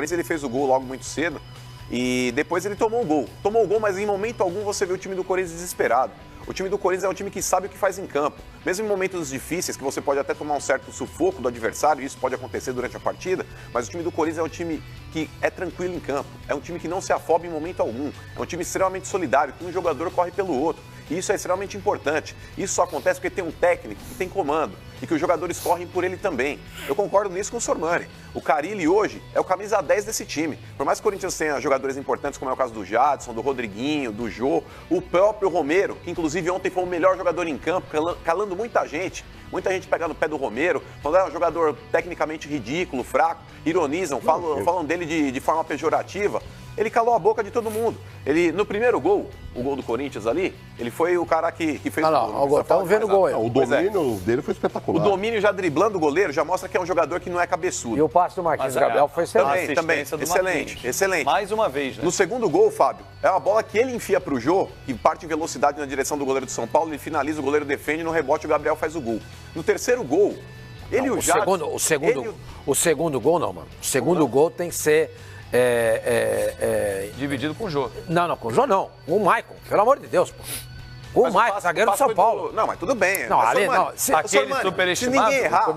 Corinthians ele fez o gol logo muito cedo e depois ele tomou o gol. Tomou o gol, mas em momento algum você vê o time do Corinthians desesperado. O time do Corinthians é um time que sabe o que faz em campo. Mesmo em momentos difíceis, que você pode até tomar um certo sufoco do adversário, isso pode acontecer durante a partida, mas o time do Corinthians é um time que é tranquilo em campo. É um time que não se afoba em momento algum. É um time extremamente solidário, que um jogador corre pelo outro. E isso é extremamente importante. Isso só acontece porque tem um técnico que tem comando e que os jogadores correm por ele também. Eu concordo nisso com o Sormani. O Carille hoje é o camisa 10 desse time. Por mais que o Corinthians tenha jogadores importantes, como é o caso do Jadson, do Rodriguinho, do Jô, o próprio Romero, que inclusive ontem foi o melhor jogador em campo, calando muita gente pegando no pé do Romero, falando que é um jogador tecnicamente ridículo, fraco, ironizam, falam dele de forma pejorativa. Ele calou a boca de todo mundo. Ele, no primeiro gol, o gol do Corinthians ali, ele foi o cara que fez o gol. Estamos vendo o gol aí. O domínio dele foi espetacular. O domínio já driblando o goleiro já mostra que é um jogador que não é cabeçudo. E o passe do Marquinhos Gabriel foi excelente. Também. Excelente. Mais uma vez, né? No segundo gol, Fábio, é uma bola que ele enfia pro Jô, que parte em velocidade na direção do goleiro do São Paulo, ele finaliza, o goleiro defende, no rebote o Gabriel faz o gol. No terceiro gol, ele e o Jadson... O segundo gol não, mano. O segundo gol tem que ser... Dividido com o Jô. Não, com o Jô não. Com o Maicon, pelo amor de Deus, pô. Com o Maicon, zagueiro do São Paulo. Não, mas tudo bem. Não, ali, não. Aquele superestimado. Se ninguém errar,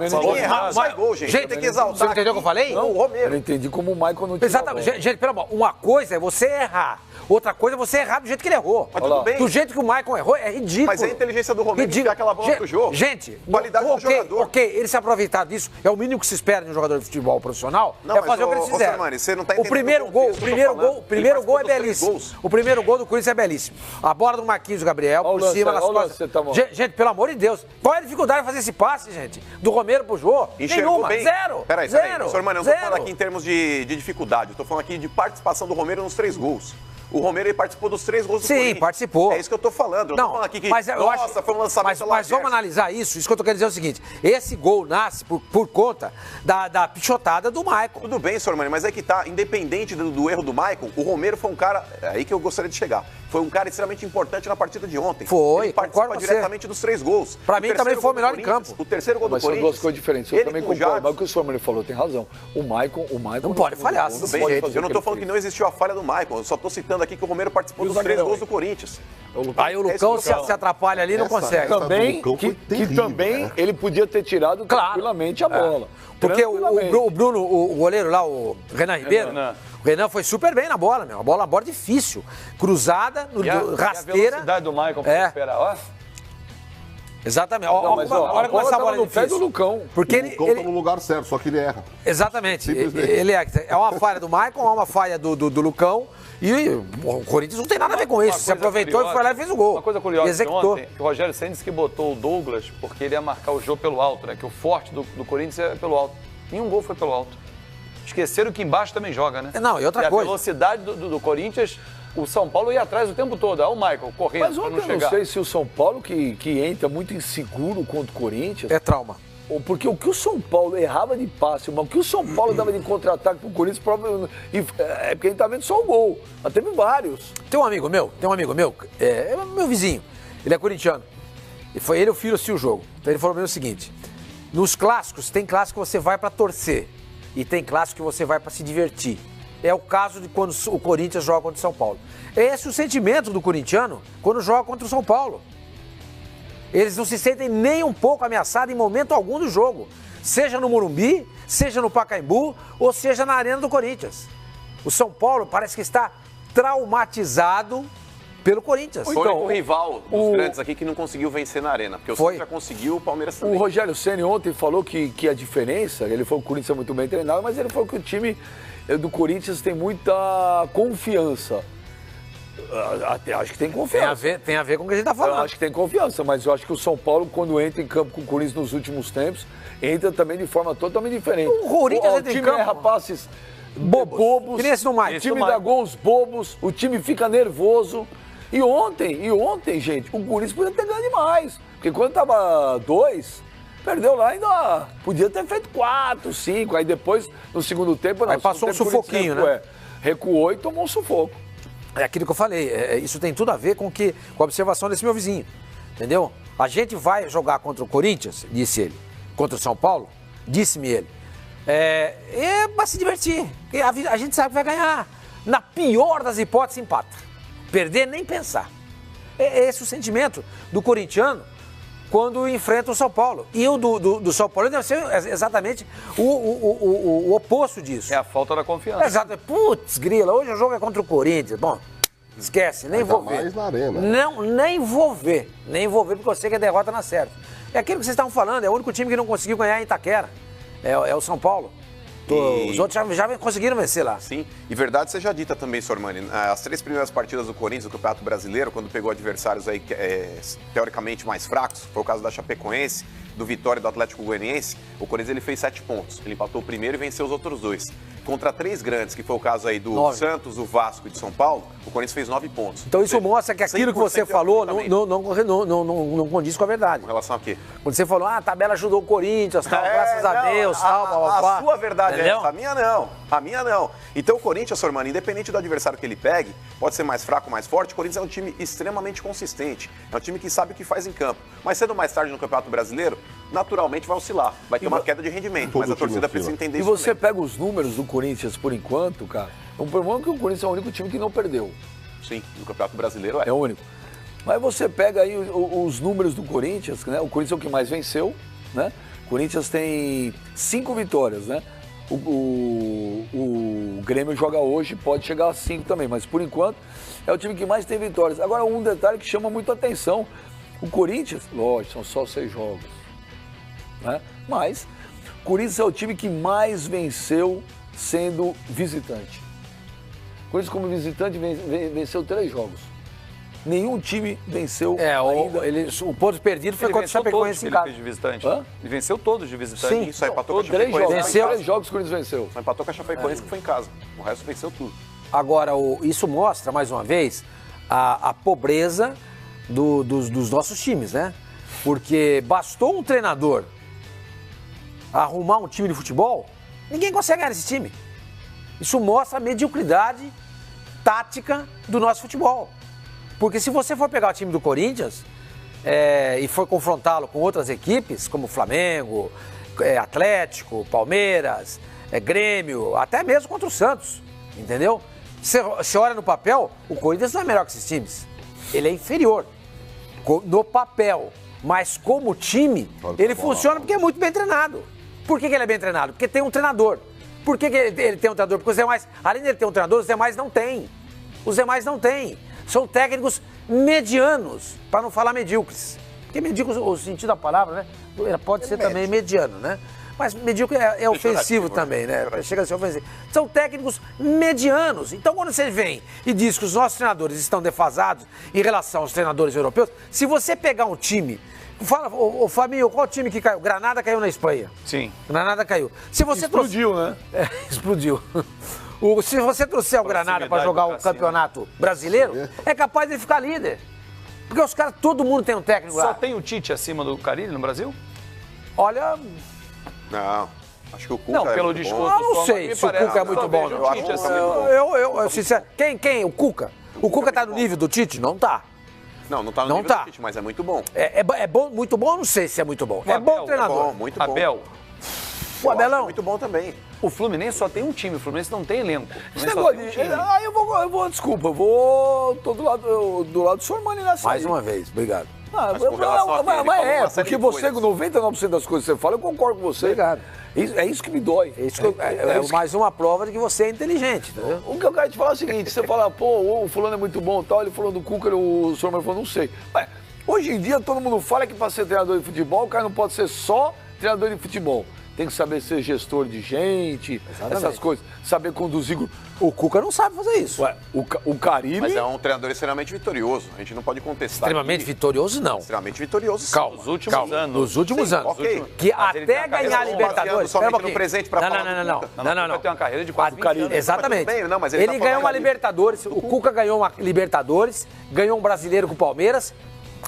não sai gol, gente. Gente, tem que exaltar. Você entendeu o que eu falei? Não, o Romero. Eu entendi como o Maicon não tinha. Exatamente. Gente, pelo amor, uma coisa é você errar. Outra coisa é você errar do jeito que ele errou. Mas tudo bem. Do jeito que o Maicon errou, é ridículo. Mas é a inteligência do Romero de dar aquela bola pro jogo. Gente, qualidade do jogador. Ok, ele se aproveitar disso é o mínimo que se espera de um jogador de futebol profissional. Não, é fazer o que eles fizeram. Sormani, você não tá o primeiro gol é belíssimo. O primeiro gol do Corinthians é belíssimo. A bola do Marquinhos Gabriel por cima das costas. Gente, pelo amor de Deus, qual é a dificuldade de fazer esse passe, gente? Do Romero pro Jô? Enxergou bem. Zero. Peraí. Sormani, eu não tô falando aqui em termos de dificuldade, eu tô falando aqui de participação do Romero nos 3 gols. O Romero ele participou dos 3 gols do Corinthians. Sim, participou. É isso que eu tô falando. Eu não, tô falando aqui que, mas eu acho, foi um lançamento mas vamos analisar isso. Isso que eu tô querendo dizer é o seguinte. Esse gol nasce por conta da pichotada do Maicon. Tudo bem, Sormani, mas é que tá, independente do erro do Maicon, o Romero foi um cara, é aí que eu gostaria de chegar, foi um cara extremamente importante na partida de ontem. Foi, ele participa diretamente dos 3 gols. Pra mim também foi o melhor em campo. O terceiro gol do Corinthians... Mas são duas coisas diferentes. Eu também concordo. Mas o que o Sormani falou tem razão. O Maicon não pode falhar. Tudo bem, eu não tô falando que não existiu a falha do Maicon, eu só tô citando aqui que o Romero participou dos 3 gols do Corinthians. Aí o Lucão se atrapalha ali e não consegue. Também, que também ele podia ter tirado tranquilamente a bola. Porque o Bruno, o goleiro lá, o Renan Ribeiro, o Renan foi super bem na bola, meu. A bola difícil. Cruzada, rasteira. A velocidade do Maicon para esperar, ó. Exatamente. Olha como essa bola no pé do Lucão. Porque o Lucão tá no lugar certo, só que ele erra. Exatamente. É uma falha do Maicon, é uma falha do Lucão. E o Corinthians não tem nada a ver com isso. Se aproveitou e foi lá e fez o gol. Uma coisa curiosa, executou. Ontem, que o Rogério Ceni disse que botou o Douglas porque ele ia marcar o jogo pelo alto, né? Que o forte do Corinthians é pelo alto. Nenhum gol foi pelo alto. Esqueceram que embaixo também joga, né? Não, e outra coisa. A velocidade do Corinthians, o São Paulo ia atrás o tempo todo. Olha o Michael correndo. Mas ontem eu não sei se o São Paulo, que entra muito inseguro contra o Corinthians... É trauma. Porque o que o São Paulo errava de passe, o que o São Paulo dava de contra-ataque pro Corinthians, é porque a gente tá vendo só o gol. Mas teve vários. Tem um amigo meu, é meu vizinho, ele é corintiano. E foi ele e o filho assistiu o jogo. Então ele falou pra mim o seguinte: nos clássicos, tem clássico que você vai pra torcer e tem clássico que você vai pra se divertir. É o caso de quando o Corinthians joga contra o São Paulo. Esse é o sentimento do corintiano quando joga contra o São Paulo. Eles não se sentem nem um pouco ameaçados em momento algum do jogo. Seja no Morumbi, seja no Pacaembu, ou seja na Arena do Corinthians. O São Paulo parece que está traumatizado pelo Corinthians. Foi o rival dos grandes aqui que não conseguiu vencer na Arena. Porque o Santos já conseguiu, o Palmeiras também. O Rogério Ceni ontem falou que a diferença, ele falou que o Corinthians é muito bem treinado, mas ele falou que o time do Corinthians tem muita confiança. Acho que tem confiança. Tem a ver com o que a gente está falando. Eu acho que tem confiança, mas eu acho que o São Paulo, quando entra em campo com o Corinthians nos últimos tempos, entra também de forma totalmente diferente. O Corinthians entra em campo... O time erra passes bobos. Que nem esse no Maicon. O time dá gols bobos, o time fica nervoso. E ontem, gente, o Corinthians podia ter ganho demais. Porque quando tava 2, perdeu lá ainda. Podia ter feito 4, 5. Aí depois, no segundo tempo... Aí passou um sufoquinho, né? Recuou e tomou um sufoco. É aquilo que eu falei, isso tem tudo a ver com a observação desse meu vizinho, entendeu? A gente vai jogar contra o Corinthians, disse ele, contra o São Paulo, disse-me ele, É pra se divertir. E a gente sabe que vai ganhar. Na pior das hipóteses, empata. Perder, nem pensar. É esse o sentimento do corintiano quando enfrenta o São Paulo. E o do São Paulo deve ser exatamente o oposto disso. É a falta da confiança. Exato. Putz, grila, hoje o jogo é contra o Corinthians. Bom, esquece, nem vou ver. mais na arena. Não, nem vou ver. Nem vou ver porque eu sei que a derrota não acerta. É aquilo que vocês estavam falando, é o único time que não conseguiu ganhar em Itaquera. É o São Paulo. Os outros já conseguiram vencer lá. Sim, e verdade seja dita também, Sormani. As 3 primeiras partidas do Corinthians no Campeonato Brasileiro, quando pegou adversários aí teoricamente mais fracos, foi o caso da Chapecoense, do Vitória e do Atlético Goianiense, o Corinthians ele fez 7 pontos. Ele empatou o primeiro e venceu os outros 2. Contra 3 grandes, que foi o caso aí do 9. Santos, do Vasco e de São Paulo, o Corinthians fez 9 pontos. Então isso mostra que aquilo que você falou não condiz com a verdade. Com relação a quê? Quando você falou, a tabela ajudou o Corinthians, tal, graças a Deus, tal, A sua verdade entendeu? é essa, a minha não. A minha não. Então o Corinthians, Sormani, independente do adversário que ele pegue, pode ser mais fraco ou mais forte, o Corinthians é um time extremamente consistente. É um time que sabe o que faz em campo. Mas cedo ou mais tarde no Campeonato Brasileiro, naturalmente vai oscilar. Vai ter uma queda de rendimento, mas a torcida precisa entender E isso você também. pega os números do Corinthians por enquanto, cara. O problema é que o Corinthians é o único time que não perdeu. Sim, no Campeonato Brasileiro é. É o único. Mas você pega aí os números do Corinthians, né? O Corinthians é o que mais venceu, né? O Corinthians tem 5 vitórias, né? O Grêmio joga hoje, pode chegar a 5 também, mas por enquanto é o time que mais tem vitórias. Agora, um detalhe que chama muito a atenção: o Corinthians, lógico, são só 6 jogos, né? Mas o Corinthians é o time que mais venceu sendo visitante. O Corinthians, como visitante, venceu 3 jogos. Nenhum time venceu ainda. O ponto perdido foi contra o Chapecoense em casa. Ele fez de visitante. Hã? Ele venceu todos de visitante. Sim. Isso aí, empatou com a 3 Chapecoense. jogos. Venceu. 3 jogos que o Corinthians venceu. Só empatou com a Chapecoense que foi em casa. O resto venceu tudo. Agora, isso mostra, mais uma vez, a pobreza dos nossos times, né? Porque bastou um treinador arrumar um time de futebol, ninguém consegue ganhar esse time. Isso mostra a mediocridade tática do nosso futebol. Porque se você for pegar o time do Corinthians e for confrontá-lo com outras equipes, como Flamengo, Atlético, Palmeiras, Grêmio, até mesmo contra o Santos, entendeu? Você olha no papel, o Corinthians não é melhor que esses times. Ele é inferior no papel, mas como time, ele funciona porque é muito bem treinado. Por que ele é bem treinado? Porque tem um treinador. Por que ele tem um treinador? Porque os demais, além dele ter um treinador, os demais não têm. Os demais não têm. São técnicos medianos, para não falar medíocres. Porque medíocre, o sentido da palavra, né? Pode ser também mediano, né? Mas medíocre é ofensivo também, né? Chega a ser ofensivo. São técnicos medianos. Então, quando você vem e diz que os nossos treinadores estão defasados em relação aos treinadores europeus, se você pegar um time... Fala, ô Fabinho, qual time que caiu? Granada caiu na Espanha. Sim. Granada caiu. Se você Explodiu, né? Explodiu. Se você trouxer o Granada para jogar o campeonato brasileiro, é capaz de ele ficar líder. Porque os caras, todo mundo tem um técnico lá. Só tem o Tite acima do Carille no Brasil? Olha, Não, acho que o Cuca Não, é pelo muito discurso. bom. eu não sei se o Cuca é muito bom. Eu acho que o Cuca é muito bom. Eu sincero, quem? O Cuca? O Cuca tá no nível do Tite? Não tá. Não tá no Não nível tá. do Tite, mas é muito bom. É bom, muito bom? Não sei se é muito bom. É Abel, bom treinador. Bom, muito bom. Abel, O Abelão. Muito bom também. o Fluminense só tem um time, o Fluminense não tem elenco. O Esse Fluminense só negócio tem um time. desculpa, tô do lado do Sormani nessa Mais aí. uma vez, obrigado. Mas com relação a quê? Ele falou uma série Porque de você, coisas. com 99% das coisas que você fala, eu concordo com você. Obrigado. É isso que me dói. É mais uma prova de que você é inteligente, entendeu? O que eu quero te falar é o seguinte, você fala, pô, o fulano é muito bom e tal, ele falou do Cuca, o Sormani falou, não sei. Ué, hoje em dia todo mundo fala que para ser treinador de futebol, o cara não pode ser só treinador de futebol. Tem que saber ser gestor de gente, essas coisas, saber conduzir grupo. O Cuca não sabe fazer isso. Ué, o Carille... Mas é um treinador extremamente vitorioso. A gente não pode contestar. Extremamente aqui. vitorioso, não. Extremamente vitorioso, sim. Calma, Nos últimos anos. Nos últimos Sim, anos. ok. Que Mas ele tem até a carreira ganhar a baseando Libertadores... somente Espera um no pouquinho. presente pra falar do Não. Cuca. Não. Vai ter uma carreira de quase 20 anos. Exatamente. Mas tudo bem, não, mas ele tá ganhou falando uma ali. Libertadores, o Cuca ganhou uma Libertadores, ganhou um brasileiro com o Palmeiras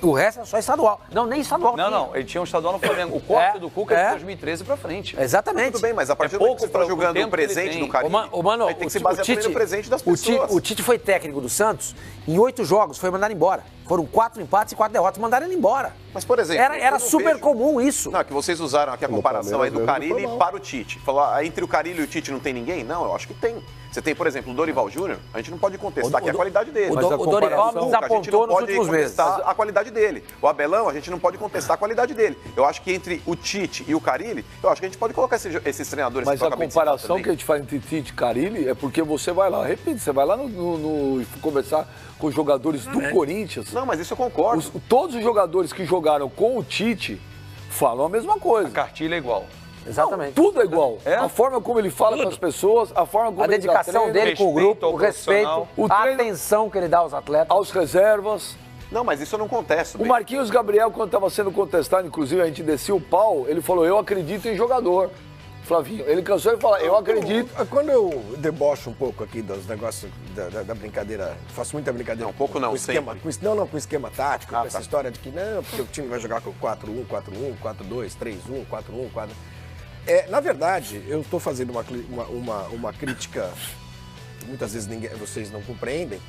O resto é só estadual. Não, nem estadual. Não, ele tinha um estadual no Flamengo. O corte do Cuca é de 2013 pra frente. Exatamente. Tudo bem, mas a partir do momento que você está jogando o presente do Carille, Mano, aí tem que se basear também no presente das pessoas. O Tite foi técnico do Santos, em 8 jogos foi mandado embora. Foram 4 empates e 4 derrotas, mandaram ele embora. Mas, por exemplo... Era super comum isso. Não, que vocês usaram aqui a comparação aí do Palmeiras Carille para o Tite. Falar, entre o Carille e o Tite não tem ninguém? Não, eu acho que tem. Você tem, por exemplo, o Dorival Júnior, a gente não pode contestar aqui a qualidade dele. O Mas a Dorival nos a gente não apontou nos pode últimos meses. contestar a qualidade dele. O Abelão, a gente não pode contestar a qualidade dele. Eu acho que entre o Tite e o Carille, eu acho que a gente pode colocar esses treinadores Mas que eu a acabei de citar comparação também. que a gente faz entre Tite e Carille é porque você vai lá, repito, você vai lá no conversar com os jogadores do Corinthians. Não, mas isso eu concordo. Todos os jogadores que jogaram com o Tite falam a mesma coisa. A cartilha é igual. Exatamente. Tudo é igual. É? A forma como ele fala com as pessoas, a forma como A ele dá dedicação treino, dele com o respeito grupo, ao o respeito, profissional. O a treino- atenção que ele dá aos atletas. aos reservas. Não, mas isso eu não contesto. O bem. Marquinhos Gabriel, quando estava sendo contestado, inclusive a gente descia o pau, ele falou, eu acredito em jogador. Flavinho, ele cansou de falar, eu acredito. Quando eu debocho um pouco aqui dos negócios da brincadeira, faço muita brincadeira. Não, um pouco não, com esquema, sempre. com esquema tático, com essa tá. história de que não, porque o time vai jogar com 4-1, 4-1, 4-2, 3-1, 4-1, 4. Na verdade, eu estou fazendo uma crítica que muitas vezes vocês não compreendem.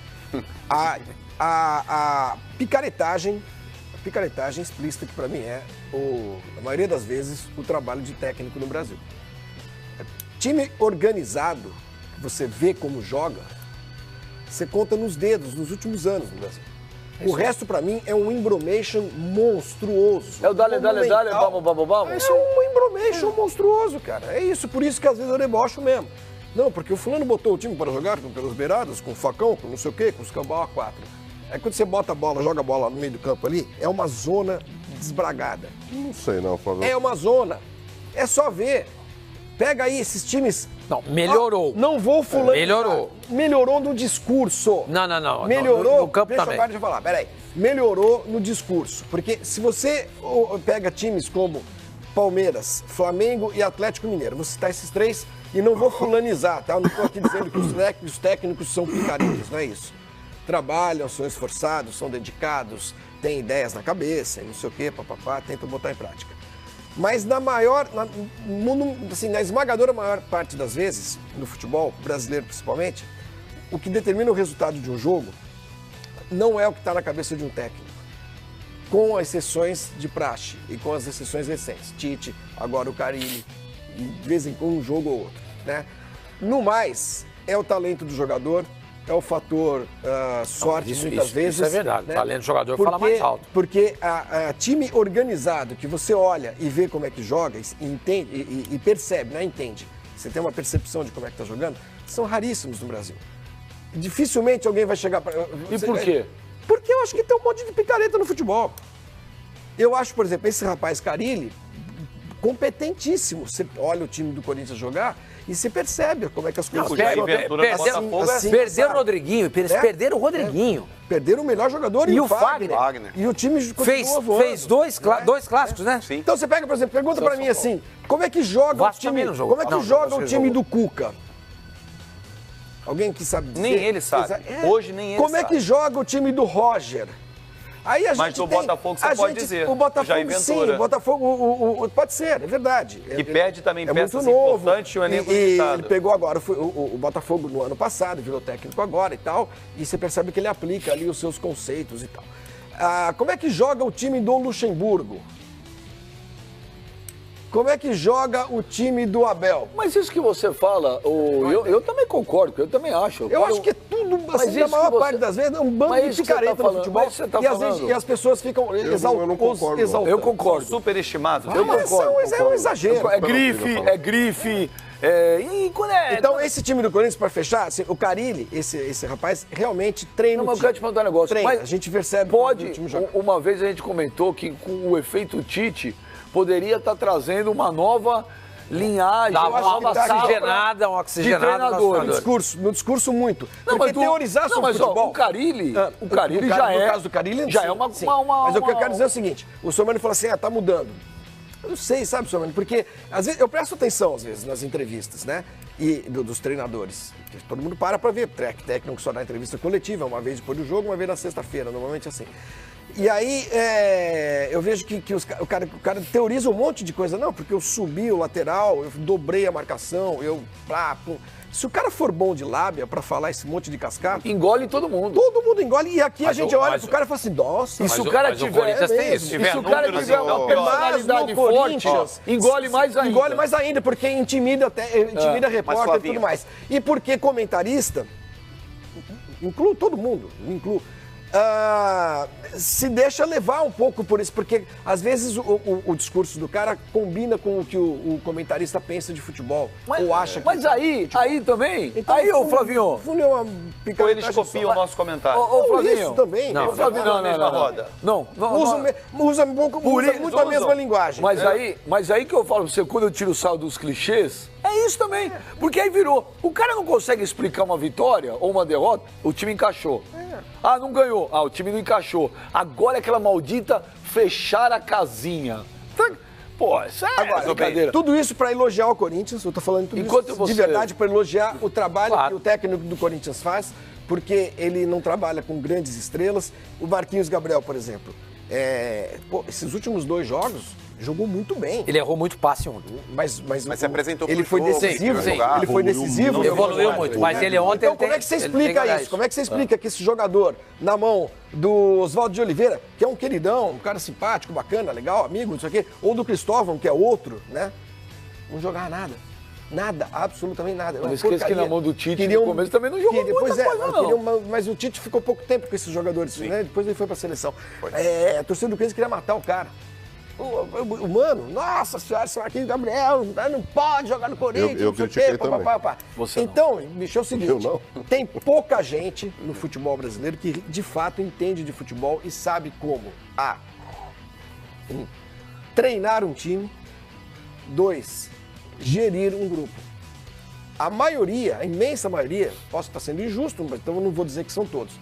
A picaretagem explícita que para mim é, na maioria das vezes, o trabalho de técnico no Brasil. Time organizado, que você vê como joga, você conta nos dedos nos últimos anos no Brasil. O resto, pra mim, é um embromation monstruoso. É o dale, monumental. vamos. Isso é um embromation monstruoso, cara. É isso, por isso que às vezes eu debocho mesmo. Não, porque o fulano botou o time para jogar pelas beiradas, com facão, com não sei o quê, com os cambau A4. Aí quando você bota a bola, joga a bola no meio do campo ali, é uma zona desbragada. Não sei não, Flávio. É uma zona. É só ver. Pega aí esses times. Não, melhorou. Não vou fulano. Melhorou. Melhorou no discurso. Não. Melhorou. No campo também. Deixa eu falar, peraí. Melhorou no discurso. Porque se você pega times como Palmeiras, Flamengo e Atlético Mineiro, vou citar esses três e não vou fulanizar, tá? Eu não estou aqui dizendo que os técnicos são picaretas, não é isso. Trabalham, são esforçados, são dedicados, têm ideias na cabeça, não sei o quê, papapá, tentam botar em prática. Mas na esmagadora maior parte das vezes, no futebol brasileiro principalmente, o que determina o resultado de um jogo não é o que está na cabeça de um técnico. Com exceções de praxe e com as exceções recentes. Tite, agora o Carille, de vez em quando um jogo ou outro. Né? No mais, é o talento do jogador, é o fator sorte, muitas vezes. Isso é verdade. Né? Talento do jogador fala mais alto. Porque a time organizado, que você olha e vê como é que joga, e entende, e percebe, não é entende, você tem uma percepção de como é que está jogando, são raríssimos no Brasil. Dificilmente alguém vai chegar para... E por quê? Porque eu acho que tem um monte de picareta no futebol. Eu acho, por exemplo, esse rapaz Carille, competentíssimo. Você olha o time do Corinthians jogar e se percebe como é que as coisas o Jair Ventura do Botafogo Perderam o Rodriguinho, perderam o Rodriguinho. Perderam o melhor jogador E e o o Fagner. Fagner. E o time continua voando. Fez dois clássicos, né? Sim. Então você pega, por exemplo, pergunta pra mim assim, como é que joga o Vasco time, também não jogou. como é que Não, joga Vasco o time jogou. do Cuca? Alguém que sabe dizer? Nem ele sabe. Hoje nem ele Como é sabe. que joga o time do Roger? Aí a Mas gente do tem, Botafogo você a pode gente- dizer, O o Botafogo, Jair sim, Ventura. o Botafogo, pode ser, é verdade. Que perde também é peças muito novo. importantes e o elenco E limitado. ele pegou agora, o Botafogo no ano passado, virou técnico agora e tal, e você percebe que ele aplica ali os seus conceitos e tal. Como é que joga o time do Luxemburgo? Como é que joga o time do Abel? Mas isso que você fala, eu também concordo, eu também acho. Eu acho que é tudo, Mas assim, na isso maior que você- parte das vezes, é um bando Mas de isso que você tá picareta no falando, futebol. mas você tá E, às vezes, falando- e as pessoas ficam não concordo, não. exaltando. Eu concordo. Superestimados. Eu Mas concordo. é um exagero. É grife. E quando é. Então, esse time do Corinthians, para fechar, assim, o Carille, esse rapaz, realmente treina Não, mas o eu quero te perguntar um negócio. Treina, Mas a gente percebe pode. quando o time joga. Uma vez a gente comentou que com o efeito Tite poderia estar trazendo uma nova linhagem, Dá uma uma nova safra oxigenada, uma de oxigenada nos treinadores. treinadores. No discurso muito. Não, Porque mas teorizar não, sobre mas, futebol... o Carille, No caso do Carille, já sim, é uma, sim. uma- Mas o que eu uma- quero dizer é o seguinte, o Somani falou assim, tá mudando. Eu não sei, sabe, Somani, porque às vezes eu presto atenção, às vezes, nas entrevistas, né, e dos treinadores. Todo mundo para ver, técnico só dá entrevista coletiva, uma vez depois do jogo, uma vez na sexta-feira, normalmente assim. E aí, eu vejo que o cara teoriza um monte de coisa. Não, porque eu subi o lateral, eu dobrei a marcação, Se o cara for bom de lábia pra falar esse monte de cascata... Engole todo mundo. Todo mundo engole. E aqui a Mas gente olha pro cara e fala assim, nossa... E se o cara mas o tiver... Corinthians tem isso. E se o cara tiver uma personalidade Mas no forte, Corinthians, engole mais ainda. Engole mais ainda, porque intimida repórter e Flavinho, tudo mais. E porque comentarista, incluo todo mundo, se deixa levar um pouco por isso, porque às vezes o discurso do cara combina com o que o comentarista pensa de futebol, ou acha que... Mas aí também, Então, aí, ô Flavinho, Então Ou eles copiam o nosso comentário. ô Flavinho. Isso também. Não, Ô, Flavinho, não. Usa muito a mesma linguagem. Mas aí que eu falo pra você, quando eu tiro o sal dos clichês, é isso também. Porque aí virou. O cara não consegue explicar uma vitória ou uma derrota, o time encaixou. Ah, não ganhou. Ah, o time não encaixou. Agora é aquela maldita fechar a casinha. Pô, isso é brincadeira. Tudo isso para elogiar o Corinthians, eu tô falando tudo Enquanto isso você- de verdade para elogiar o trabalho Claro. que o técnico do Corinthians faz, porque ele não trabalha com grandes estrelas. O Marquinhos Gabriel, por exemplo, esses últimos 2 jogos jogou muito bem. Ele errou muito passe ontem. Mas se apresentou ele pro foi jogo, decisivo, sim, ele foi decisivo. Evoluiu muito, mas ele ontem... Então, como é que você explica isso? Como é que você explica que esse jogador, na mão do Oswaldo de Oliveira, que é um queridão, um cara simpático, bacana, legal, amigo, não sei o quê, ou do Cristóvão, que é outro, né? Não jogava nada. Nada, absolutamente nada. Não esqueça que na mão do Tite, no começo, também não jogou muita coisa, não. Mas o Tite ficou pouco tempo com esses jogadores, né? Depois ele foi pra seleção. A torcida do Corinthians queria matar o cara. O Mano, nossa senhora, esse Marquinhos Gabriel não pode jogar no Corinthians, Eu não sei o critiquei quê, também. papapá. Você não. Então, bicho, é o seguinte, Eu não. tem pouca gente no futebol brasileiro que de fato entende de futebol e sabe como treinar um time, 2, gerir um grupo. A maioria, a imensa maioria, posso estar sendo injusto, mas então eu não vou dizer que são todos,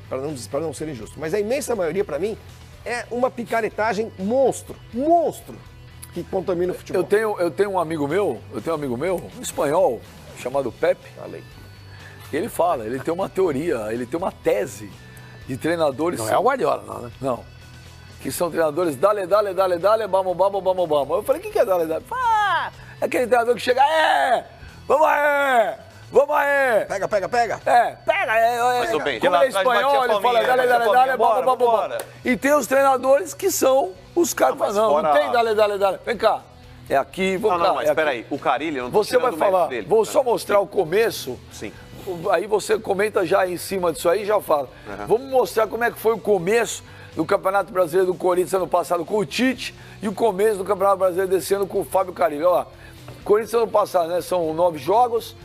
para não ser injusto, mas a imensa maioria, para mim, é uma picaretagem monstro, que contamina o futebol. Eu tenho um amigo meu, um espanhol, chamado Pepe. Ele fala, ele tem uma teoria, ele tem uma tese de treinadores... Não é o Guardiola, não, né? Não. Que são treinadores, dale, bamo, bamo. Eu falei, o que é dale? É aquele treinador que chega, vamos aí. Pega. Pega. Mas, ô, bem, Como ele é espanhol, ele fala, dale, bamo. E tem os treinadores que são os caras que falam, não tem dale. Vem cá. É aqui, vamos cá. Não, mas espera aí. O Carille, eu não tô Você vai tirando o mérito falar, dele. vou só mostrar o começo. Sim. Aí você comenta já em cima disso aí e já fala. Vamos mostrar como é que foi o começo do Campeonato Brasileiro do Corinthians ano passado com o Tite e o começo do Campeonato Brasileiro desse ano com o Fábio Carille. Olha lá, Corinthians ano passado, né? São 9 jogos,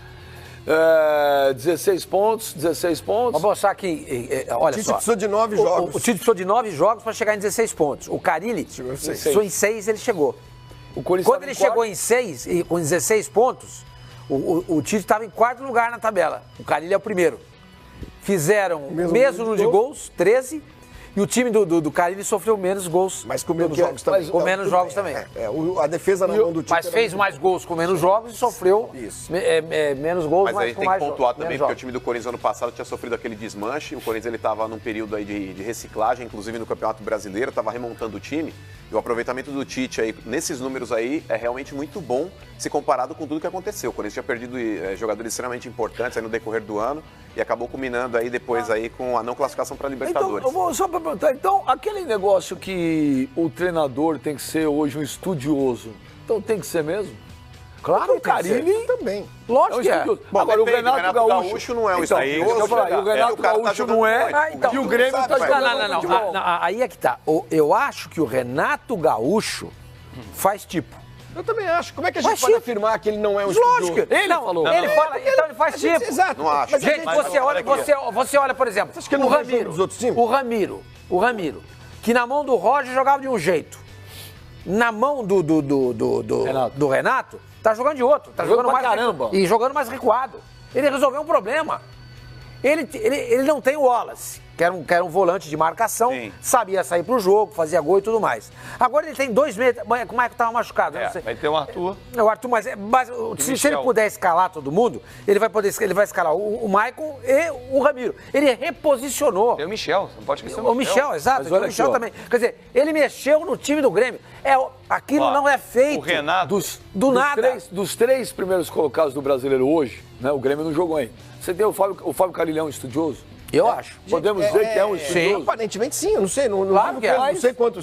16 pontos. Vamos mostrar aqui, olha O Tite só. precisou de 9 jogos. O Tite precisou de 9 jogos para chegar em 16 pontos. O Carille, precisou em 6, ele chegou. O Corinthians Quando tava ele em quarto. chegou em 6, e com 16 pontos, o Tite estava em 4º lugar na tabela. O Carille é o primeiro. Fizeram o mesmo número de gols, 13, e o time do Carille sofreu menos gols. Mas com menos do que- jogos também. Com menos jogos também. A defesa na mão do Tite Mas era fez muito mais gols com menos jogos e sofreu Isso. menos gols, Mas aí com tem que mais pontuar menos também, porque o jogos. time do Corinthians ano passado tinha sofrido aquele desmanche. O Corinthians ele estava num período aí de reciclagem, inclusive no Campeonato Brasileiro, estava remontando o time. E o aproveitamento do Tite aí, nesses números aí, é realmente muito bom se comparado com tudo que aconteceu. O Corinthians tinha perdido jogadores extremamente importantes aí no decorrer do ano e acabou culminando aí depois aí com a não classificação para a Então, Libertadores. eu vou só para perguntar, então, aquele negócio que o treinador tem que ser hoje um estudioso, então tem que ser mesmo? Claro o Carille também. Lógico que é. estudioso. Bom, Agora, depende, o Renato Gaúcho não é um então, estudioso. eu falar, o Renato o cara tá Gaúcho jogando não é, muito. então, e o Grêmio sabe, está vai. jogando Não. futebol. Aí é que tá. Eu acho que o Renato Gaúcho faz tipo. Eu também acho. Como é que a gente Mas pode sim. afirmar que ele não é um Lógico. estudioso? Ele falou. Ele fala, então ele faz tipo. Exato. Não acho. Mas a Gente, gente- você olha, por exemplo, acha que ele não o vai jogo Ramiro, dos outros times? o Ramiro, que na mão do Roger jogava de um jeito. Na mão do Renato, tá jogando de outro. Tá Jogando jogando pra mais caramba. E jogando mais recuado. Ele resolveu um problema. Ele não tem o Wallace. que era um volante de marcação, Sim. sabia sair pro jogo, fazia gol e tudo mais. Agora ele tem 2 meses, como é que tava machucado? Eu não sei. Vai ter o Arthur. O Arthur, mas se ele puder escalar todo mundo, ele vai escalar o Maicon e o Ramiro. Ele reposicionou. Tem o Michel, você não pode esquecer O Michel, exato. Mas olha O Michel aqui, ó. também. Quer dizer, ele mexeu no time do Grêmio. Aquilo Ó, não é feito o Renato- do nada. Dos três primeiros colocados do brasileiro hoje, né, o Grêmio não jogou ainda. Você tem o Fábio Carilhão, estudioso? Eu acho. Podemos dizer que é um Sim. estudioso? Aparentemente sim, eu não sei. Claro que é. Não sei quanto.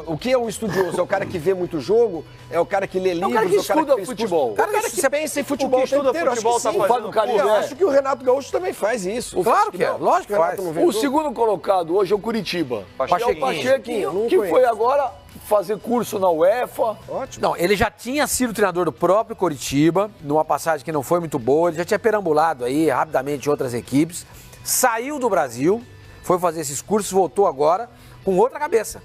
O que é um estudioso? É o cara que vê muito jogo? É o cara que lê livros? o cara que estuda fez futebol. curso? O cara que pensa em futebol o tempo estuda inteiro. futebol Acho que tá sim. fazendo Fábio Carilhão. Eu acho que o Renato Gaúcho também faz isso. Claro que é, lógico que o Renato faz. não vê O jogo. segundo colocado hoje é o Curitiba. Pachequinho. Que é o Pachequinho, Não que conheço. foi agora fazer curso na UEFA. Ótimo. Não, ele já tinha sido treinador do próprio Coritiba, numa passagem que não foi muito boa, ele já tinha perambulado aí rapidamente em outras equipes, saiu do Brasil, foi fazer esses cursos, voltou agora com outra cabeça.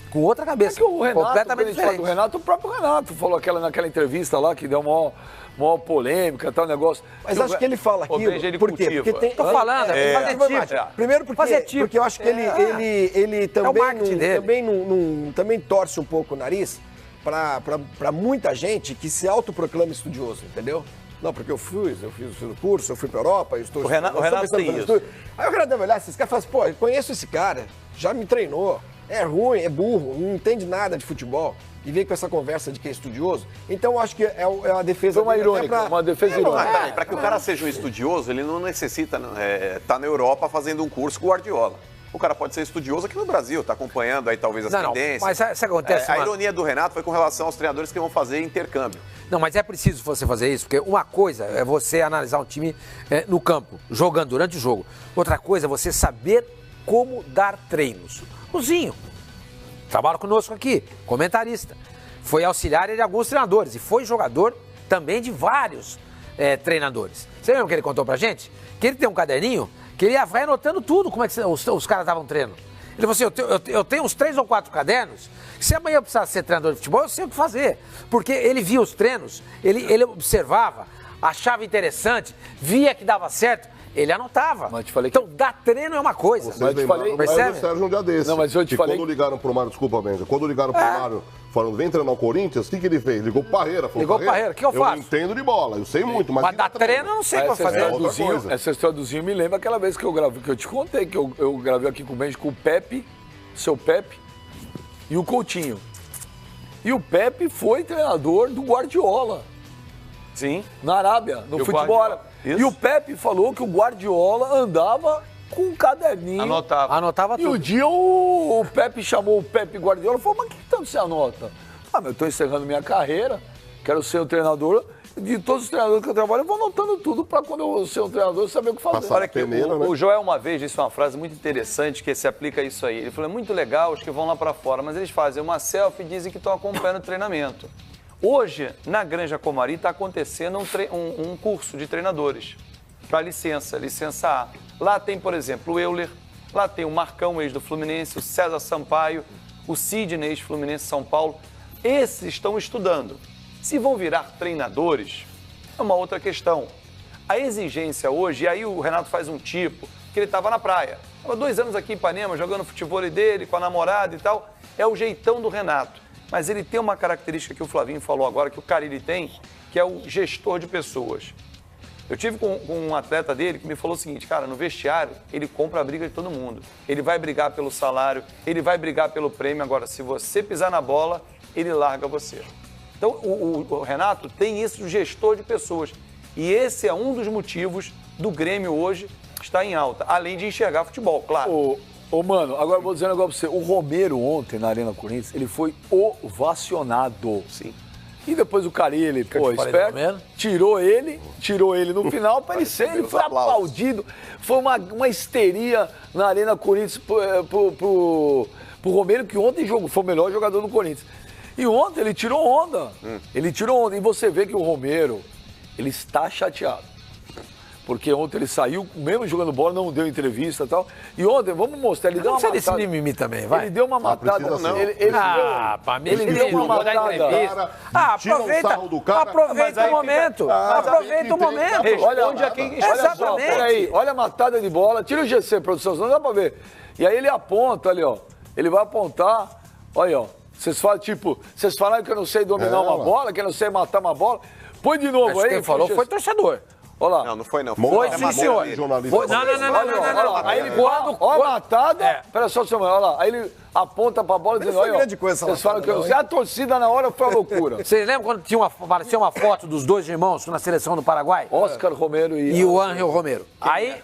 Com outra cabeça. É que o Renato, completamente quando a gente fala diferente. do Renato, o próprio Renato falou naquela entrevista lá que deu maior polêmica, tal negócio. Mas acho que ele fala Ou aquilo. veja, ele Por quê? cultiva. Porque tem. Tô falando, é pra fazer tipo. Primeiro Fazer tipo. porque eu acho que ele também, marketing dele. também torce um pouco o nariz para muita gente que se autoproclama estudioso, entendeu? Não, porque eu fiz o curso, eu fui para Europa, eu estou O Renato tem isso. Aí o cara deve olhar esses caras e fala assim, pô, eu conheço esse cara, já me treinou, é ruim, é burro, não entende nada de futebol. E vem com essa conversa de que é estudioso. Então eu acho que é uma defesa... Foi uma dele até irônica, uma defesa irônica. Para que o cara seja um estudioso, ele não necessita estar na Europa fazendo um curso com o Guardiola. O cara pode ser estudioso aqui no Brasil, tá acompanhando aí talvez as tendências. Mas sabe o que acontece, A mano? ironia do Renato foi com relação aos treinadores que vão fazer intercâmbio. Não, mas é preciso você fazer isso, porque uma coisa é você analisar um time no campo, jogando durante o jogo. Outra coisa é você saber como dar treinos. O Zinho trabalha conosco aqui, comentarista. Foi auxiliar de alguns treinadores e foi jogador também de vários treinadores. Você lembra que ele contou pra gente? Que ele tem um caderninho que ele vai anotando tudo, como é que os caras estavam treinando. Ele falou assim, eu tenho uns 3 ou 4 cadernos, que se amanhã eu precisar ser treinador de futebol, eu sei o que fazer. Porque ele via os treinos, ele observava, achava interessante, via que dava certo, ele anotava. Mas te falei que- Então, dar treino é uma coisa. Vocês lembraram do percebe? Sérgio um dia desse. Não, mas eu te que falei- quando ligaram pro Mário, desculpa, Benja, quando ligaram pro Mário falando, vem treinar o Corinthians, o que ele fez? Ligou pro Parreira. Falou, Ligou pro Parreira, o que eu faço? Eu entendo de bola, eu sei muito, mas... Mas dar treino eu não sei como Essa fazer. história, outra do Zinho, coisa. essa história do Zinho me lembra aquela vez que eu gravei, que eu te contei, que eu gravei aqui com o Benji, com o Pepe, seu Pepe, e o Coutinho. E o Pepe foi treinador do Guardiola, Sim. na Arábia, no E o futebol Guardiola? árabe. Isso. E o Pepe falou que o Guardiola andava com um caderninho. Anotava. Anotava E o tudo. dia o Pepe chamou o Pepe Guardiola e falou, mas que tanto você anota? Ah, mas eu estou encerrando minha carreira, quero ser o treinador. De todos os treinadores que eu trabalho, eu vou anotando tudo para quando eu ser um treinador, eu saber o que fazer. Passar Olha aqui, peneira, né? o Joel uma vez disse uma frase muito interessante que se aplica a isso aí. Ele falou, é muito legal os que vão lá para fora, mas eles fazem uma selfie e dizem que estão acompanhando o treinamento. Hoje, na Granja Comari, está acontecendo um curso de treinadores para licença A. Lá tem, por exemplo, o Euler, lá tem o Marcão, ex do Fluminense, o César Sampaio, o Sidney, ex-Fluminense São Paulo. Esses estão estudando. Se vão virar treinadores, é uma outra questão. A exigência hoje, e aí o Renato faz um tipo, que ele estava na praia. Estava 2 anos aqui em Ipanema, jogando futebol dele, com a namorada e tal. É o jeitão do Renato. Mas ele tem uma característica que o Flavinho falou agora, que o Carille tem, que é o gestor de pessoas. Eu tive com um atleta dele que me falou o seguinte, cara, no vestiário, ele compra a briga de todo mundo. Ele vai brigar pelo salário, ele vai brigar pelo prêmio. Agora, se você pisar na bola, ele larga você. Então, o Renato tem isso de gestor de pessoas. E esse é um dos motivos do Grêmio hoje estar em alta. Além de enxergar futebol, claro. Ô, mano, agora eu vou dizer um negócio pra você. O Romero ontem na Arena Corinthians, ele foi ovacionado. Sim. E depois o Carille, pô, te falei do esperto, Romero? tirou ele no final para ele ser, ele foi aplaudido. Foi uma histeria na Arena Corinthians pro Romero, que ontem foi o melhor jogador do Corinthians. E ontem ele tirou onda. Ele tirou onda. E você vê que o Romero, ele está chateado. porque ontem ele saiu, mesmo jogando bola, não deu entrevista e tal. E ontem, vamos mostrar, ele deu uma Não precisa matada. desse mimimi também, vai. Ele deu uma matada. precisa não. Ele pra mim, ele deu uma vou dar matada. entrevista. Tira o sarro do cara. Aproveita o momento. Aproveita o momento. Responde a quem Olha só, Exatamente. peraí, olha a matada de bola, tira o GC, produção, não dá pra ver. E aí ele aponta ali, ó. Ele vai apontar, olha, ó. Vocês falam, tipo, vocês falaram que eu não sei dominar uma bola, que eu não sei matar uma bola. Põe de novo aí. Quem falou foi torcedor. Olha lá. Não foi não. Foi É sim, matéria senhor. dele. Jornalista. Foi- Não. Olha lá, aí ele olha a matada, pera só, senhor, olha lá, aí ele aponta pra bola dizendo, não foi olha, ó, grande coisa essa vocês falam matada, que eu não não, sei, a torcida na hora foi uma loucura. Vocês lembram quando apareceu uma foto dos dois irmãos na seleção do Paraguai? Oscar Romero E o Ángel Romero.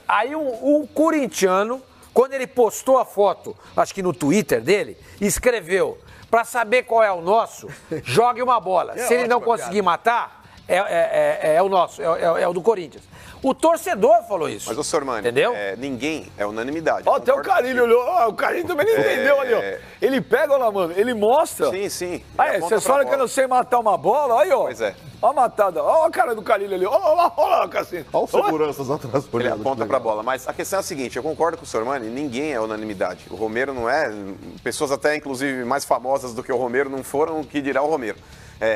Aí um corintiano, quando ele postou a foto, acho que no Twitter dele, escreveu, pra saber qual é o nosso, jogue uma bola. Se ele não conseguir matar, é o nosso, é o do Corinthians. O torcedor falou isso. Mas, ô, Sormani, Entendeu? Ninguém é unanimidade. Ó, até o Concordo Carilho olhou, ó, o Carilho também não entendeu ali, ó. Ele pega, olha lá, mano, ele mostra. Sim, sim. Aí, Ele aponta vocês pra falam que eu bola. não sei matar uma bola, aí, ó. Pois é. Ó a matada, ó a cara do Carilho ali, olha lá, Cassinho. Olha os seguranças atrás. Ele olhando, aponta que pra legal. bola. Mas a questão é a seguinte, eu concordo com o Sormani, ninguém é unanimidade. O Romero não é, pessoas até inclusive mais famosas do que o Romero não foram, o que dirá o Romero.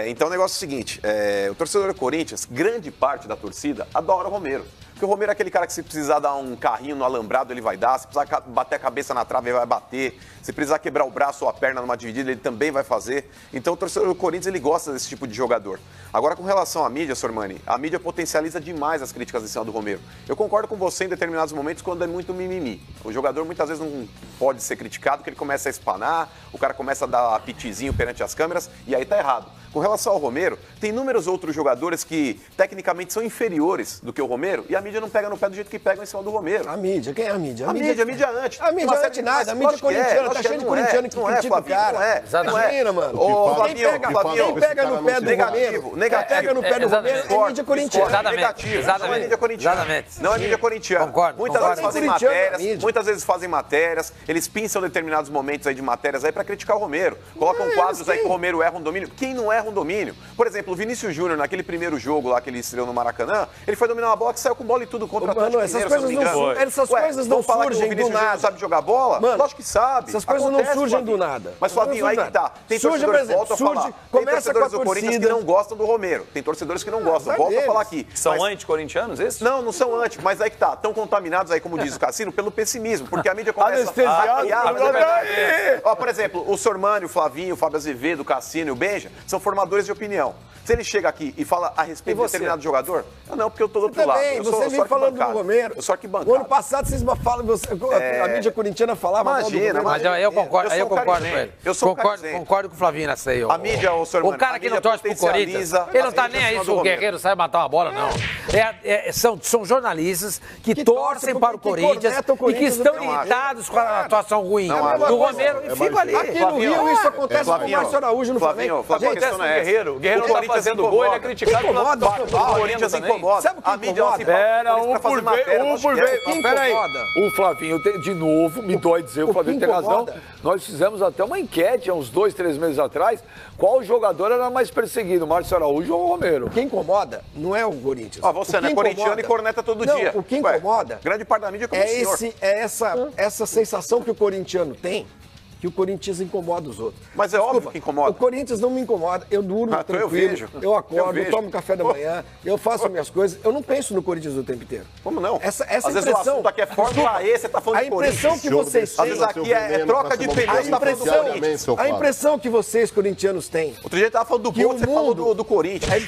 Então o negócio é o seguinte, o torcedor do Corinthians, grande parte da torcida, adora o Romero. Porque o Romero é aquele cara que se precisar dar um carrinho no alambrado, ele vai dar. Se precisar bater a cabeça na trave, ele vai bater. Se precisar quebrar o braço ou a perna numa dividida, ele também vai fazer. Então o torcedor do Corinthians, ele gosta desse tipo de jogador. Agora, com relação à mídia, Sormani, a mídia potencializa demais as críticas em cima do Romero. Eu concordo com você em determinados momentos quando é muito mimimi. O jogador muitas vezes não pode ser criticado porque ele começa a espanar, o cara começa a dar pitizinho perante as câmeras e aí tá errado. Com relação ao Romero, tem inúmeros outros jogadores que tecnicamente são inferiores do que o Romero e a mídia não pega no pé do jeito que pegam em cima do Romero. A mídia, quem é a mídia? A mídia antes. A mídia Uma antes série- nada, a mas mídia lógico que é, corintiana, tá lógico cheio de não é, corintiano que não é, critica o Flavinho, cara. não é. Imagina, mano. Ô, Quem pega Flavinho, no pé do Romero, negativo. pega no pé do Romero é mídia corintiana. Exatamente, Negativo, exatamente, não é mídia corintiana. exatamente. Não é mídia corintiana. Concordo, Muitas concordo. vezes fazem Corintiano é matérias, mídia. muitas vezes fazem matérias, eles pinçam determinados momentos aí de matérias aí pra criticar o Romero. Colocam quadros aí que o Romero erra um domínio. Quem não erra um domínio? Por exemplo, o Vinícius Júnior, naquele primeiro jogo lá que ele estreou no Maracanã, ele foi dominar uma bola que saiu com bola e tudo contra o Mano, Atlético essas Mineiro, se eu coisas não me não engano. surgem- essas Ué, coisas não vamos falar que surgem o Vinícius do Júnior nada. não sabe jogar bola? Mano, Lógico que sabe. essas coisas não Acontece, surgem do Flavinho. nada. Mas, Flavinho, Não aí surge que tá. nada. Tem Surge, torcedores, por exemplo, volta a surge- falar. Tem começa torcedores com a do Corinthians que torcida. não gostam do Romero. Tem torcedores que não gostam. vai Volta a deles. falar aqui. São Mas- anticorintianos esses? não são anti, mas aí que tá. Estão contaminados aí, como diz o Cassino, pelo pessimismo. Porque a mídia começa Anestesiado, a criar... mas é verdade. Ó, por exemplo, o Sormani, o Flavinho, o Fábio Azevedo, o Cassino e o Benja são formadores de opinião. Se ele chega aqui e fala a respeito de determinado jogador, não, porque eu tô do outro lado. Também, Eu você sou vem falando do arquibancada. Romero. Eu sou O arquibancada. ano passado vocês falam, a mídia corintiana falava mal do Imagina, Romero. Mas eu concordo, Eu aí eu sou um concordo cara com ele. isento. Eu sou um cara concordo, isento. concordo com o Flavinho nessa aí. A mídia, ô, senhor O Mano, cara a que não mídia torce pro Corinthians, potencializa ele não a tá mídia nem aí acima se do o Romero. Guerreiro sabe matar uma bola, não. São jornalistas que torcem torcem para o que Corinthians cornetam o e que Corinthians, estão eu não acho. irritados com a atuação ruim Não acho. do Romero e ficam ali. Aqui no Rio isso acontece com o Flavinho, Márcio Araújo no Flavinho, Flamengo. Flavinho, a Gente, questão não é essa. O Guerreiro O não tá Corinthians fazendo incomoda. gol, ele é criticado Quem incomoda? pela O Corinthians também. incomoda. Sabe o que A mídia ela se incomoda? Pera, fala pra fazer matéria, lógico que é. Quem Peraí, incomoda? o Flavinho, de novo, me dói dizer, o O Flavinho que tem razão. incomoda? Nós fizemos até uma enquete há uns 2, 3 meses atrás, qual jogador era mais perseguido, Márcio Araújo ou o Romero? O que incomoda não é o Corinthians. Ó, você O não que é corintiano incomoda- e corneta todo Não, dia. o que Ué, incomoda grande parte da mídia é como o senhor. essa sensação que o corintiano tem, que o Corinthians incomoda os outros. Mas é óbvio que incomoda. O Corinthians não me incomoda. Eu durmo Ah, então eu tranquilo, vejo. eu acordo, Eu vejo. tomo café da manhã, eu faço minhas coisas. Eu não penso no Corinthians o tempo inteiro. Como não? Essa Às vezes o impressão, assunto aqui é Fórmula E, você tá falando a de Corinthians. impressão que vocês Às vezes têm, aqui é troca de pneu, você tá falando do Corinthians. a impressão que vocês corintianos têm. Outro dia ele tava falando do Que gol, o você falou mundo- do Corinthians. Aí,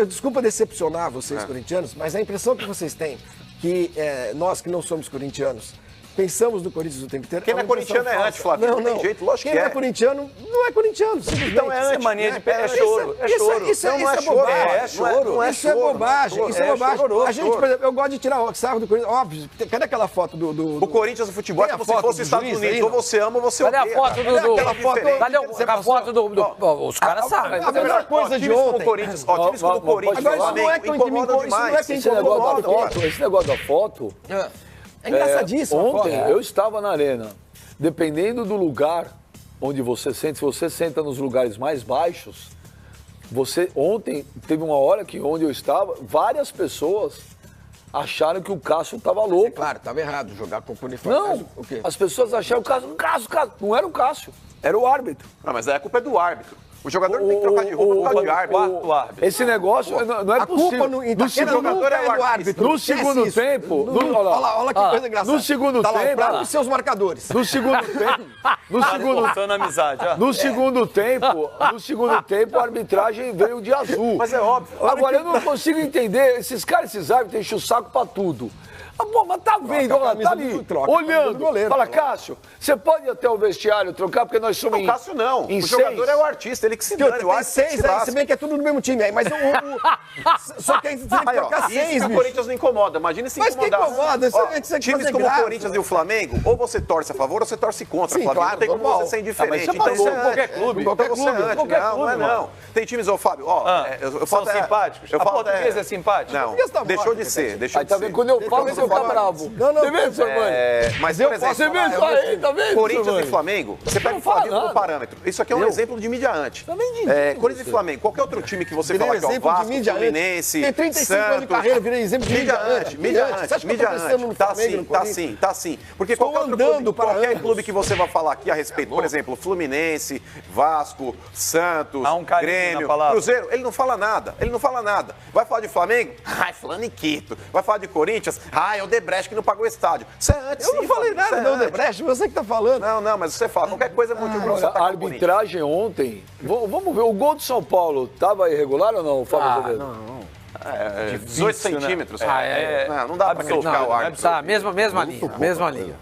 desculpa decepcionar vocês, corintianos, mas a impressão que vocês têm, que nós que não somos corintianos, pensamos no Corinthians o tempo inteiro. Quem não é uma impressão corintiano é falsa. anti, Flavinho, não tem jeito, lógico Quem que não é. é corintiano, não é corintiano, simplesmente. Então é Isso é anti, mania de pé, é Isso choro. É choro. Isso Não, não é é choro, bobagem. é choro, não é Isso é choro, bobagem, não é isso é choro, bobagem. chorou, A gente, choro. por exemplo, eu gosto de tirar o sarro do Corinthians. Óbvio, cadê aquela foto do... O Corinthians, o futebol, é Tem a como se foto fosse do Estados juiz Unidos. aí, Ou não? você ama ou você Cadê a odeia. foto cara. do... Aquela foto- Cadê Você a passou? foto do... Os caras sabem. A melhor coisa de times como o ontem. Corinthians, ó, times como o Corinthians, Agora, isso não é Flamengo, quem incomodam isso não é demais. quem Esse negócio da incomoda. foto, esse negócio da foto... É engraçadíssimo. a Ontem foto. eu estava na arena. Dependendo do lugar onde você senta, se você senta nos lugares mais baixos, ontem teve uma hora que onde eu estava, várias pessoas acharam que o Cássio estava É louco. claro, estava errado jogar com o uniforme. Não, O quê? as pessoas acharam o Cássio. Cássio. Não era o Cássio, era o árbitro. Não, mas aí a culpa é do árbitro. O jogador não tem que trocar de roupa por causa de árbitro. Quarto árbitro. Esse negócio não é A possível. culpa no Itaquera segundo- nunca é do árbitro. No Esquece segundo isso. tempo. Olha que coisa engraçada. No segundo tá lá o tempo. Flávio e seus marcadores. No segundo tempo. No Tá segundo reforçando a amizade, ó. No segundo tempo, a arbitragem veio de azul. Mas é óbvio. Agora, eu não consigo entender. Esses árbitros enchem o saco pra tudo. Ah, pô, mas tá vendo, a ó, camisa tá ali, do- troca a camisa olhando. do goleiro, Fala, tá lá. Cássio, você pode ir até o vestiário trocar, porque nós somos O Cássio não. em O jogador seis. é o artista, ele que se Que dane. O tem árbitro que 6 se aí, se lasca. bem que é tudo no mesmo time aí, mas só que aí você tem que Aí, ó, trocar isso 6, que o bicho. Corinthians não incomoda. Imagina se Mas que incomodasse. incomoda? Isso Ó, é- isso é times fazer como graça. o Corinthians e o Flamengo, ou você torce a favor ou você torce contra. Sim, Flamengo. claro, Não tem como normal. você ser indiferente. mas isso é Então maluco, é anti. qualquer clube. Então Qualquer você é clube, anti. qualquer Não, clube, não é mano. não. Tem times, ô Fábio, ó. São eu falo até- simpáticos? Eu A falo até- portuguesa é simpática? Não, portuguesa tá deixou morta, de ser. Deixou Aí de tá ser. vendo? Quando eu falo, você fica bravo. Não, Você vê, seu mãe? Mas, eu por exemplo, Você vê isso aí, tá vendo, Corinthians seu e mãe? Flamengo, você pega Não o Flamengo fala como nada. parâmetro. Isso aqui é um exemplo de mídia anti. Também de Corinthians e Flamengo, qualquer outro time que você Virei fala que é o exemplo de Vasco, mídia anti. Fluminense, Tem 35 anos de Santos, carreira, virei exemplo de mídia anti. mídia Você anti, acha que eu mídia tô pensando no anti. Tá Flamengo, sim, no tá Corinthians? sim, tá sim. Porque Estou qualquer outro andando clube, para qualquer anos. clube que você vai falar aqui a respeito, por exemplo, Fluminense, Vasco, Santos, Há um carinho na Grêmio, palavra. Cruzeiro, ele não fala nada, ele não fala nada. Vai falar de Flamengo? Ai, Flaniquito. Vai falar de Corinthians? Ai, é o Debrecht que não pagou o estádio. Isso é antes, Eu não falei nada, não, Debrecht. Debrecht, você que tá falando. Não, mas você fala, qualquer coisa é motivo pra você Olha, a atacar o Corinthians. arbitragem ontem. Vamos ver, o gol de São Paulo estava irregular ou não, Fábio Azevedo? De 18 Difícil, né? centímetros. É, não dá pra absoluto, criticar o não, árbitro. Tá, mesma linha.